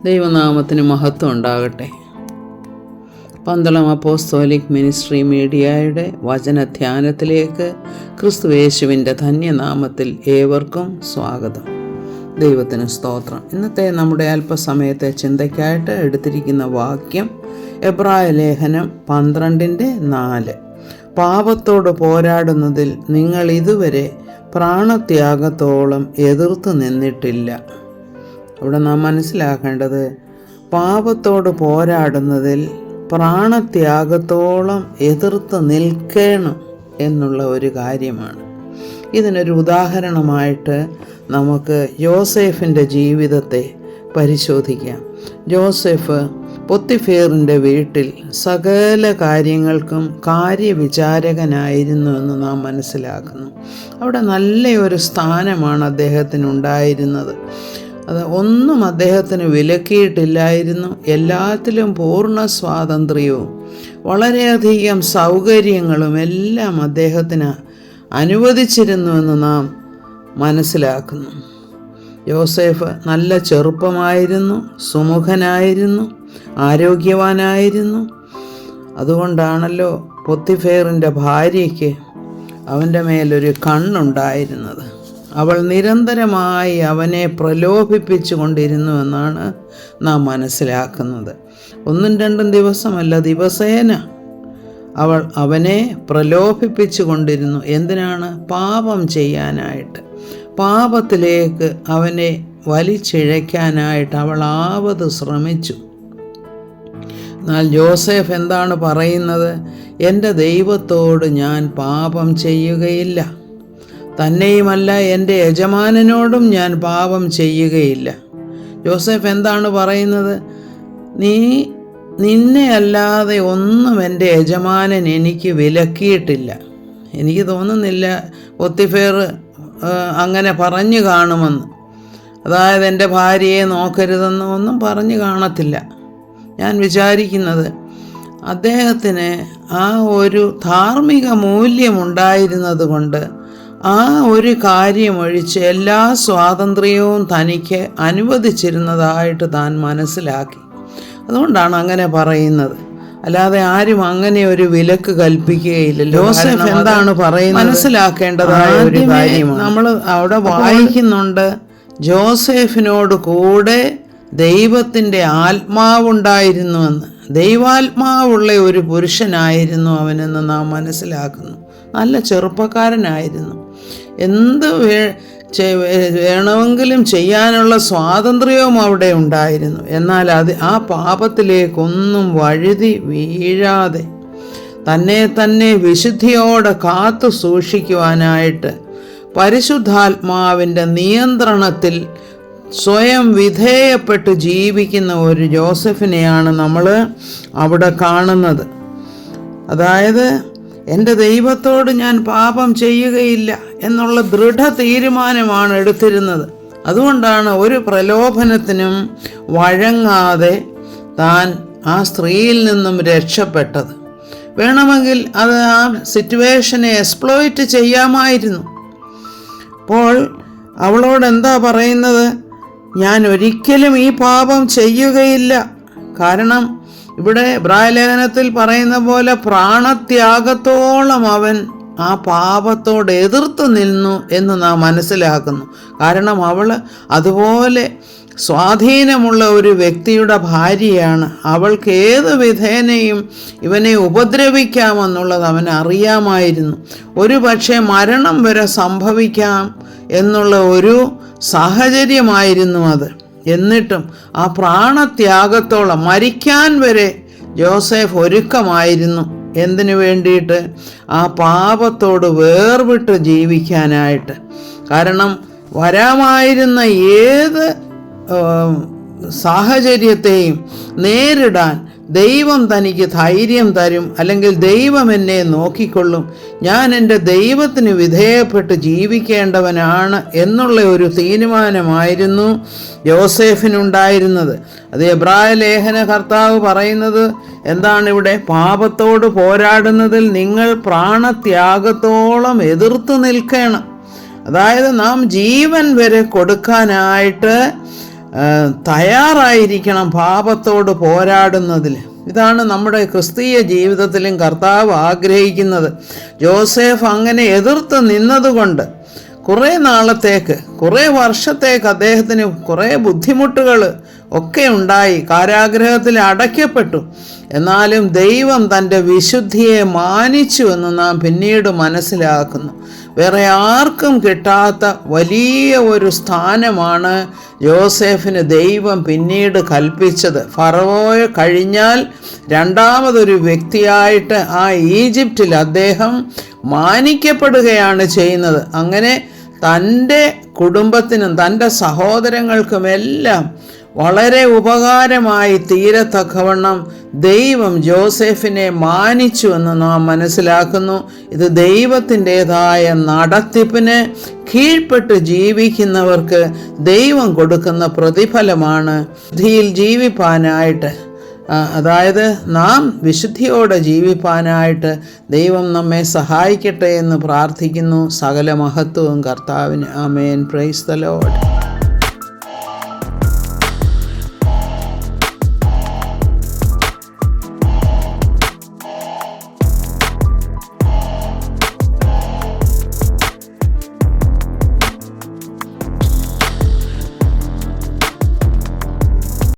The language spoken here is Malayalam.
ദൈവനാമത്തിന് മഹത്വം ഉണ്ടാകട്ടെ. പന്തളം അപ്പോസ്തോലിക് മിനിസ്ട്രി മീഡിയയുടെ വചനധ്യാനത്തിലേക്ക് ക്രിസ്തുയേശുവിൻ്റെ ധന്യനാമത്തിൽ ഏവർക്കും സ്വാഗതം. ദൈവത്തിന് സ്തോത്രം. ഇന്നത്തെ നമ്മുടെ അല്പസമയത്തെ ചിന്തയ്ക്കായിട്ട് എടുത്തിരിക്കുന്ന വാക്യം എബ്രായ ലേഖനം 12:4. പാപത്തോട് പോരാടുന്നതിൽ നിങ്ങൾ ഇതുവരെ പ്രാണത്യാഗത്തോളം എതിർത്ത് നിന്നിട്ടില്ല. ഇവിടെ നാം മനസ്സിലാക്കേണ്ടത് പാപത്തോട് പോരാടുന്നതിൽ പ്രാണത്യാഗത്തോളം എതിർത്ത് നിൽക്കണം എന്നുള്ള ഒരു കാര്യമാണ്. ഇതിനൊരു ഉദാഹരണമായിട്ട് നമുക്ക് യോസേഫിൻ്റെ ജീവിതത്തെ പരിശോധിക്കാം. യോസേഫ് പൊത്തിഫേറിൻ്റെ വീട്ടിൽ സകല കാര്യങ്ങൾക്കും കാര്യവിചാരകനായിരുന്നു എന്ന് നാം മനസ്സിലാക്കുന്നു. അവിടെ നല്ലൊരു സ്ഥാനമാണ് അദ്ദേഹത്തിനുണ്ടായിരുന്നത്. അത് ഒന്നും അദ്ദേഹത്തിന് വിലക്കിയിട്ടില്ലായിരുന്നു. എല്ലാത്തിലും പൂർണ്ണ സ്വാതന്ത്ര്യവും വളരെയധികം സൗകര്യങ്ങളും എല്ലാം അദ്ദേഹത്തിന് അനുവദിച്ചിരുന്നുവെന്ന് നാം മനസ്സിലാക്കുന്നു. യോസേഫ് നല്ല ചെറുപ്പമായിരുന്നു, സുമുഖനായിരുന്നു, ആരോഗ്യവാനായിരുന്നു. അതുകൊണ്ടാണല്ലോ പൊത്തിഫേറിൻ്റെ ഭാര്യയ്ക്ക് അവൻ്റെ മേലൊരു കണ്ണുണ്ടായിരുന്നത്. അവൾ നിരന്തരമായി അവനെ പ്രലോഭിപ്പിച്ചു കൊണ്ടിരുന്നുവെന്നാണ് നാം മനസ്സിലാക്കുന്നത്. 1-2 ദിവസമല്ല, ദിവസേന അവൾ അവനെ പ്രലോഭിപ്പിച്ചു കൊണ്ടിരുന്നു. എന്തിനാണ്? പാപം ചെയ്യാനായിട്ട്, പാപത്തിലേക്ക് അവനെ വലിച്ചിഴയ്ക്കാനായിട്ട് അവൾ ആവത് ശ്രമിച്ചു. എന്നാൽ യോസേഫ് എന്താണ് പറയുന്നത്? എൻ്റെ ദൈവത്തോട് ഞാൻ പാപം ചെയ്യുകയില്ല, തന്നെയുമല്ല എൻ്റെ യജമാനനോടും ഞാൻ പാപം ചെയ്യുകയില്ല. യോസേഫ് എന്താണ് പറയുന്നത്? നിന്നെ അല്ലാതെ ഒന്നും എൻ്റെ യജമാനൻ എനിക്ക് വിലക്കിയിട്ടില്ല. എനിക്ക് തോന്നുന്നില്ല പൊത്തിഫേർ അങ്ങനെ പറഞ്ഞു കാണുമെന്ന്. അതായത് എൻ്റെ ഭാര്യയെ നോക്കരുതെന്ന് ഒന്നും പറഞ്ഞു കാണത്തില്ല. ഞാൻ വിചാരിക്കുന്നത് അദ്ദേഹത്തിന് ആ ഒരു ധാർമ്മിക മൂല്യമുണ്ടായിരുന്നത് കൊണ്ട് ആ ഒരു കാര്യമൊഴിച്ച് എല്ലാ സ്വാതന്ത്ര്യവും തനിക്ക് അനുവദിച്ചിരുന്നതായിട്ട് താൻ മനസ്സിലാക്കി. അതുകൊണ്ടാണ് അങ്ങനെ പറയുന്നത്. അല്ലാതെ ആരും അങ്ങനെ ഒരു വിലക്ക് കൽപ്പിക്കുകയില്ലല്ലോ. യോസേഫ് എന്താണ് പറയുന്നത്? മനസ്സിലാക്കേണ്ടതായ ഒരു കാര്യമാണ്. നമ്മൾ അവിടെ വായിക്കുന്നുണ്ട്, ജോസേഫിനോട് കൂടെ ദൈവത്തിൻ്റെ ആത്മാവുണ്ടായിരുന്നുവെന്ന്. ദൈവാത്മാവുള്ള ഒരു പുരുഷനായിരുന്നു അവനെന്ന് നാം മനസ്സിലാക്കുന്നു. നല്ല ചെറുപ്പക്കാരനായിരുന്നു. എന്ത് വേണമെങ്കിലും ചെയ്യാനുള്ള സ്വാതന്ത്ര്യവും അവിടെ ഉണ്ടായിരുന്നു. എന്നാൽ ആ പാപത്തിലേക്കൊന്നും വഴുതി വീഴാതെ തന്നെ വിശുദ്ധിയോടെ കാത്തു സൂക്ഷിക്കുവാനായിട്ട് പരിശുദ്ധാത്മാവിൻ്റെ നിയന്ത്രണത്തിൽ സ്വയം വിധേയപ്പെട്ട് ജീവിക്കുന്ന ഒരു ജോസഫിനെയാണ് നമ്മൾ അവിടെ കാണുന്നത്. അതായത് എൻ്റെ ദൈവത്തോട് ഞാൻ പാപം ചെയ്യുകയില്ല എന്നുള്ള ദൃഢ തീരുമാനമാണ് എടുത്തിരുന്നത്. അതുകൊണ്ടാണ് ഒരു പ്രലോഭനത്തിനും വഴങ്ങാതെ താൻ ആ സ്ത്രീയിൽ നിന്നും രക്ഷപ്പെട്ടത്. വേണമെങ്കിൽ അത് ആ സിറ്റുവേഷനെ എക്സ്പ്ലോയിറ്റ് ചെയ്യാമായിരുന്നു. അപ്പോൾ അവളോട് എന്താ പറയുന്നത്? ഞാൻ ഒരിക്കലും ഈ പാപം ചെയ്യുകയില്ല. കാരണം ഇവിടെ എബ്രായലേഖനത്തിൽ പറയുന്ന പോലെ പ്രാണത്യാഗത്തോളം അവൻ ആ പാപത്തോട് എതിർത്ത് നിന്നു എന്ന് നാം മനസ്സിലാക്കുന്നു. കാരണം അവൾ അതുപോലെ സ്വാധീനമുള്ള ഒരു വ്യക്തിയുടെ ഭാര്യയാണ്. അവൾക്ക് ഏത് വിധേനയും ഇവനെ ഉപദ്രവിക്കാമെന്നുള്ളത് അവന് അറിയാമായിരുന്നു. ഒരു പക്ഷേ മരണം വരെ സംഭവിക്കാം എന്നുള്ള ഒരു സാഹചര്യമായിരുന്നു അത്. എന്നിട്ടും ആ പ്രാണത്യാഗത്തോളം മരിക്കാൻ വരെ ജോസേഫ് ഒരുക്കമായിരുന്നു. എന്തിനു വേണ്ടിയിട്ട്? ആ പാപത്തോട് വേർവിട്ട് ജീവിക്കാനായിട്ട്. കാരണം വരാമായിരുന്ന ഏത് സാഹചര്യത്തെയും നേരിടാൻ ദൈവം തനിക്ക് ധൈര്യം തരും, അല്ലെങ്കിൽ ദൈവം എന്നെ നോക്കിക്കൊള്ളും, ഞാൻ എൻ്റെ ദൈവത്തിന് വിധേയപ്പെട്ട് ജീവിക്കേണ്ടവനാണ് എന്നുള്ള ഒരു തീരുമാനമായിരുന്നു യോസേഫിനുണ്ടായിരുന്നത്. അത് എബ്രായ ലേഖന കർത്താവ് പറയുന്നത് എന്താണ് ഇവിടെ? പാപത്തോട് പോരാടുന്നതിൽ നിങ്ങൾ പ്രാണത്യാഗത്തോളം എതിർത്ത് നിൽക്കണം. അതായത് നാം ജീവൻ വരെ കൊടുക്കാനായിട്ട് തയ്യാറായിരിക്കണം പാപത്തോട് പോരാടുന്നതിൽ. ഇതാണ് നമ്മുടെ ക്രിസ്തീയ ജീവിതത്തിലും കർത്താവ് ആഗ്രഹിക്കുന്നത്. ജോസഫ് അങ്ങനെ എതിർത്ത് നിന്നതുകൊണ്ട് കുറേ നാളത്തേക്ക്, കുറേ വർഷത്തേക്ക് അദ്ദേഹത്തിന് കുറേ ബുദ്ധിമുട്ടുകൾ ഒക്കെ ഉണ്ടായി, കാരാഗൃഹത്തിൽ അടയ്ക്കപ്പെട്ടു. എന്നാലും ദൈവം തൻ്റെ വിശുദ്ധിയെ മാനിച്ചു എന്ന് നാം പിന്നീട് മനസ്സിലാക്കുന്നു. വേറെ ആർക്കും കിട്ടാത്ത വലിയ ഒരു സ്ഥാനമാണ് യോസേഫിന് ദൈവം പിന്നീട് കൽപ്പിച്ചത്. ഫറവോയെ കഴിഞ്ഞാൽ രണ്ടാമതൊരു വ്യക്തിയായിട്ട് ആ ഈജിപ്തിൽ അദ്ദേഹം മാനിക്കപ്പെടുകയാണ് ചെയ്യുന്നത്. അങ്ങനെ തൻ്റെ കുടുംബത്തിനും തൻ്റെ സഹോദരങ്ങൾക്കുമെല്ലാം വളരെ ഉപകാരമായി തീരത്തക്കവണ്ണം ദൈവം ജോസഫിനെ മാനിച്ചു എന്ന് നാം മനസ്സിലാക്കുന്നു. ഇത് ദൈവത്തിൻ്റെതായ നടത്തിപ്പിന് കീഴ്പ്പെട്ട് ജീവിക്കുന്നവർക്ക് ദൈവം കൊടുക്കുന്ന പ്രതിഫലമാണ്. വിശുദ്ധിയിൽ ജീവിപ്പാനായിട്ട്, അതായത് നാം വിശുദ്ധിയോടെ ജീവിപ്പാനായിട്ട് ദൈവം നമ്മെ സഹായിക്കട്ടെ എന്ന് പ്രാർത്ഥിക്കുന്നു. സകല മഹത്വവും കർത്താവിന്. ആമേൻ. Praise the Lord.